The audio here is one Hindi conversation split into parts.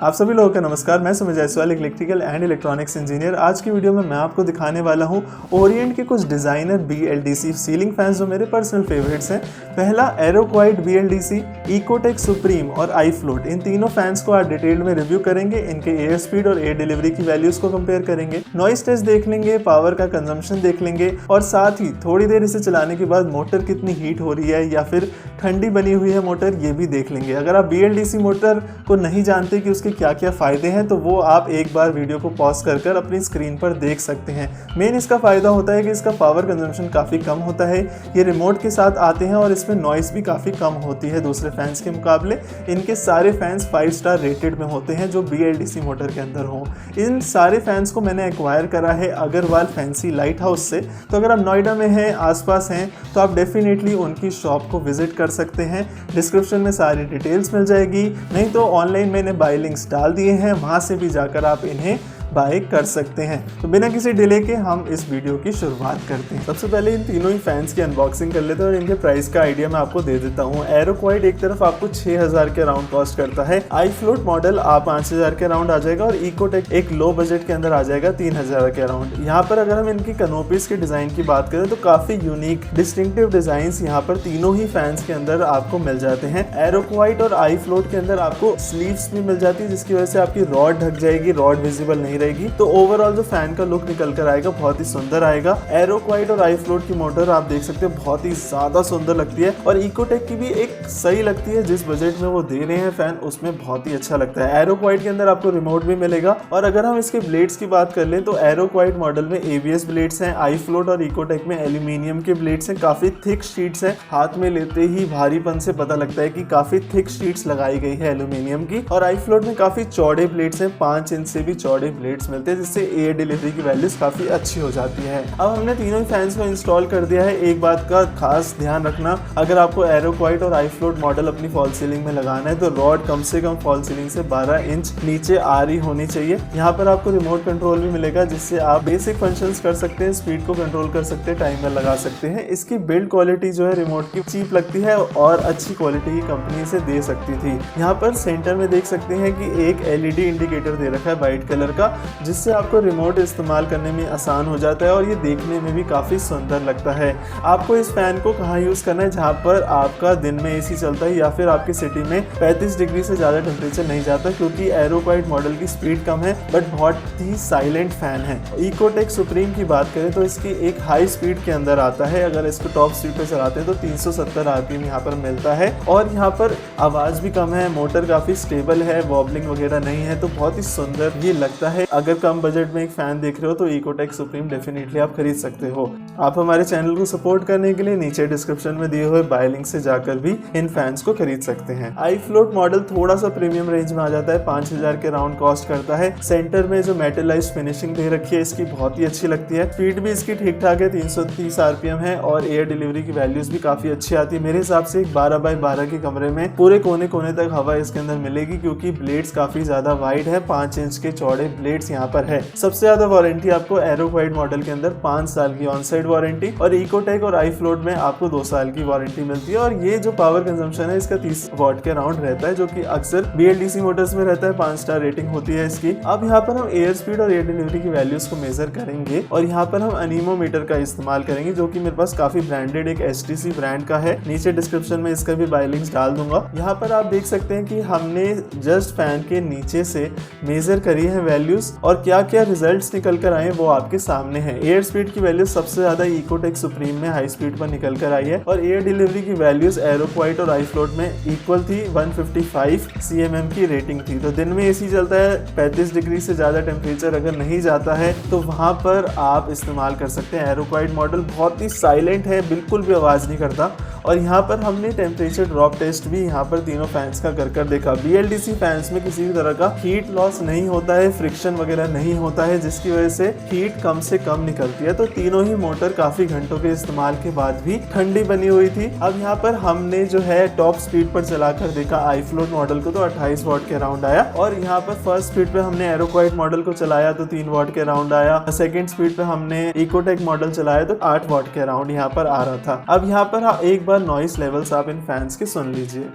आप सभी लोगों का नमस्कार। मैं Sumit Jaiswal, electrical and electronics engineer. आज की वीडियो में मैं आपको दिखाने वाला हूं ओरिएंट के कुछ डिज़ाइनर BLDC सीलिंग फैंस जो मेरे पर्सनल फेवरेट्स हैं। पहला एरोक्वाइट BLDC, इकोटेक सुप्रीम और आई फ्लोट, इन तीनों फैंस को आज डिटेल में रिव्यू करेंगे। इनके एयर स्पीड और एयर डिलीवरी की वैल्यूज को कंपेयर करेंगे, नॉइस टेस्ट देख लेंगे, पावर का कंजम्पशन देख लेंगे और साथ ही थोड़ी देर इसे चलाने के बाद मोटर कितनी हीट हो रही है या फिर ठंडी बनी हुई है मोटर, ये भी देख लेंगे। अगर आप BLDC मोटर को नहीं जानते कि उसके क्या क्या फ़ायदे हैं तो वो आप एक बार वीडियो को पॉज कर अपनी स्क्रीन पर देख सकते हैं। मेन इसका फ़ायदा होता है कि इसका पावर कंजम्पशन काफ़ी कम होता है, ये रिमोट के साथ आते हैं और इसमें नॉइस भी काफ़ी कम होती है दूसरे फैंस के मुकाबले। इनके सारे फैंस 5 स्टार रेटेड में होते हैं जो BLDC मोटर के अंदर हों। इन सारे फैंस को मैंने एक्वायर करा है अग्रवाल फैंसी लाइट हाउस से। तो अगर आप नोएडा में हैं, आसपास हैं, तो आप डेफिनेटली उनकी शॉप को विजिट कर सकते हैं। डिस्क्रिप्शन में सारी डिटेल्स मिल जाएगी, नहीं तो ऑनलाइन मैंने बाय लिंक्स डाल दिए हैं, वहाँ से भी जाकर आप इन्हें बाय कर सकते हैं। तो बिना किसी डिले के हम इस वीडियो की शुरुआत करते हैं। सबसे पहले इन तीनों ही फैंस की अनबॉक्सिंग कर लेते हैं और इनके प्राइस का आइडिया मैं आपको दे देता हूँ। एरोक्वाइट एक तरफ आपको 6000 के अराउंड कॉस्ट करता है, आई फ्लोट मॉडल आप 5000 के अराउंड आ जाएगा और इकोटेक एक लो बजट के अंदर आ जाएगा 3000 के अराउंड। यहाँ पर अगर हम इनकी कनोपीज के डिजाइन की बात करें तो काफी यूनिक डिस्टिंक्टिव डिजाइन यहाँ पर तीनों ही फैंस के अंदर आपको मिल जाते हैं। एरोक्वाइट और आई फ्लोट के अंदर आपको स्लीव्स भी मिल जाती है जिसकी वजह से आपकी रॉड ढक जाएगी, रॉड विजिबल नहीं रहेगी। तो ओवरऑल जो फैन का लुक निकल कर आएगा बहुत ही सुंदर आएगा। एरोक्वाइट और आई फ्लोट की मोटर आप देख सकते हैं बहुत ही ज्यादा सुंदर लगती है और इकोटेक की भी एक सही लगती है, जिस बजट में वो दे रहे हैं फैन उसमें बहुत ही अच्छा लगता है। एरोक्वाइट के अंदर आपको रिमोट भी मिलेगा और अगर हम इसके ब्लेड्स की बात कर लें तो एरोक्वाइट मॉडल में ABS ब्लेड्स हैं, आई फ्लोट और इकोटेक में एल्यूमिनियम के ब्लेड्स हैं। काफी थिक शीट्स हैं, हाथ में लेते ही भारीपन से पता लगता है कि काफी थिक शीट्स लगाई गई है एल्यूमिनियम की। और आई फ्लोट में काफी चौड़े ब्लेड्स हैं, 5 इंच से भी चौड़े ब्लेड्स मिलते हैं जिससे एयर डिलीवरी की वैल्यूज काफी अच्छी हो जाती है। अब हमने तीनों ही फैंस को इंस्टॉल कर दिया है। एक बात का खास ध्यान रखना, अगर आपको एरोक्वाइट और आई फ्लोट मॉडल अपनी फॉल सीलिंग में लगाना है तो रॉड कम से कम फॉल सीलिंग से 12 इंच नीचे आ रही होनी चाहिए। यहाँ पर आपको रिमोट कंट्रोल भी मिलेगा जिससे आप बेसिक फंक्शंस कर सकते हैं, स्पीड को कंट्रोल कर सकते हैं, टाइमर लगा सकते हैं। इसकी बिल्ड क्वालिटी जो है रिमोट की चीप लगती है और अच्छी क्वालिटी की कंपनी से दे सकती थी। यहाँ पर सेंटर में देख सकते हैं कि एक LED इंडिकेटर दे रखा है व्हाइट कलर का, जिससे आपको रिमोट इस्तेमाल करने में आसान हो जाता है और ये देखने में भी काफ़ी सुंदर लगता है। आपको इस फैन को कहाँ यूज़ करना है, जहाँ पर आपका दिन में AC चलता है या फिर आपकी सिटी में 35 डिग्री से ज़्यादा टेम्परेचर नहीं जाता, क्योंकि एरोक्वाइट मॉडल की स्पीड कम है बट बहुत ही साइलेंट फैन है। इकोटेक सुप्रीम की बात करें तो इसकी एक हाई स्पीड के अंदर आता है। अगर इसको टॉप स्पीड पर चलाते हैं तो 370 RPM यहाँ पर मिलता है और यहाँ पर आवाज़ भी कम है, मोटर काफ़ी स्टेबल है, वॉबलिंग वगैरह नहीं है, तो बहुत ही सुंदर ये लगता है। अगर कम बजट में एक फैन देख रहे हो तो इकोटेक सुप्रीम डेफिनेटली आप खरीद सकते हो। आप हमारे चैनल को सपोर्ट करने के लिए नीचे डिस्क्रिप्शन में दिए हुए बाय लिंक से जाकर भी इन फैंस को खरीद सकते हैं। आई फ्लोट मॉडल थोड़ा सा प्रीमियम रेंज में आ जाता है, 5000 के राउंड कॉस्ट करता है। सेंटर में जो मेटलाइज्ड फिनिशिंग दे रखी है इसकी बहुत ही अच्छी लगती है। स्पीड भी इसकी ठीक ठाक है, 330 RPM है और एयर डिलीवरी की वैल्यूज भी काफी अच्छी आती है। मेरे हिसाब से एक 12x12 के कमरे में पूरे कोने कोने तक हवा इसके अंदर मिलेगी, क्योंकि ब्लेड्स काफी ज्यादा वाइड है, 5 इंच के चौड़े ब्लेड्स यहाँ पर है। सबसे ज्यादा वारंटी आपको एरोक्वाइट मॉडल के अंदर 5 साल की ऑन साइड वारंटी और इकोटेक और आई फ्लोट में आपको 2 साल की वारंटी मिलती है। और ये जो पावर कंजम्पशन है इसका 30 वाट के अराउंड रहता है, जो कि अक्सर BLDC मोटर्स में रहता है। 5 स्टार रेटिंग होती है इसकी। अब यहाँ पर हम एयर स्पीड और एयर डिलीवरी की वैल्यूज को मेजर करेंगे और यहाँ पर हम अनीमोमीटर का इस्तेमाल करेंगे, जो कि मेरे पास काफी ब्रांडेड एक HTC ब्रांड का है। नीचे डिस्क्रिप्शन में इसका भी बाय लिंक्स डाल दूंगा। यहाँ पर आप देख सकते हैं कि हमने जस्ट फैन के नीचे से मेजर करी है वैल्यूज और क्या क्या रिजल्ट्स निकल कर आए वो आपके सामने है। एयर स्पीड की वैल्यूज सबसे ज्यादा इकोटेक सुप्रीम में हाई स्पीड पर निकल कर आई है और एयर डिलीवरी की वैल्यूज एरोक्वाइट और आई फ्लोट में इक्वल थी। 155 cmm की रेटिंग थी। तो दिन में AC चलता है, 35 डिग्री से ज्यादा टेम्परेचर अगर नहीं जाता है तो वहां पर आप इस्तेमाल कर सकते हैं। एरोक्वाइट मॉडल बहुत ही साइलेंट है, बिल्कुल भी आवाज नहीं करता। और यहाँ पर हमने टेम्परेचर ड्रॉप टेस्ट भी यहाँ पर तीनों फैंस का कर देखा। BLDC फैंस में किसी भी तरह का हीट लॉस नहीं होता है, फ्रिक्शन वगैरह नहीं होता है, जिसकी वजह से हीट कम से कम निकलती है। तो तीनों ही मोटर काफी घंटों के इस्तेमाल के बाद भी ठंडी बनी हुई थी। अब यहाँ पर हमने जो है टॉप स्पीड पर चलाकर देखा आई फ्लोट मॉडल को, तो 28 वाट के अराउंड आया और यहाँ पर फर्स्ट स्पीड पे हमने एरोक्वाइट मॉडल को चलाया तो 3 वाट के अराउंड आया। सेकंड स्पीड पे हमने इकोटेक मॉडल चलाया तो 8 वाट के अराउंड यहाँ पर आ रहा था। अब यहाँ पर एक बार नॉइस लेवल्स आप इन फैंस के सुन लीजिए।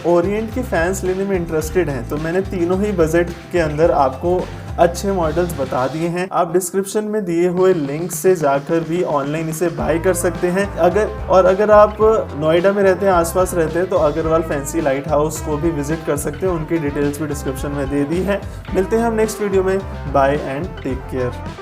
ओरिएंट के फैंस लेने में इंटरेस्टेड हैं तो मैंने तीनों ही बजट के अंदर आपको अच्छे मॉडल्स बता दिए हैं। आप डिस्क्रिप्शन में दिए हुए लिंक से जाकर भी ऑनलाइन इसे बाय कर सकते हैं। अगर आप नोएडा में रहते हैं, आसपास रहते हैं, तो अग्रवाल फैंसी लाइट हाउस को भी विजिट कर सकते हैं। उनकी डिटेल्स भी डिस्क्रिप्शन में दे दी है। मिलते हैं हम नेक्स्ट वीडियो में। Bye and take care.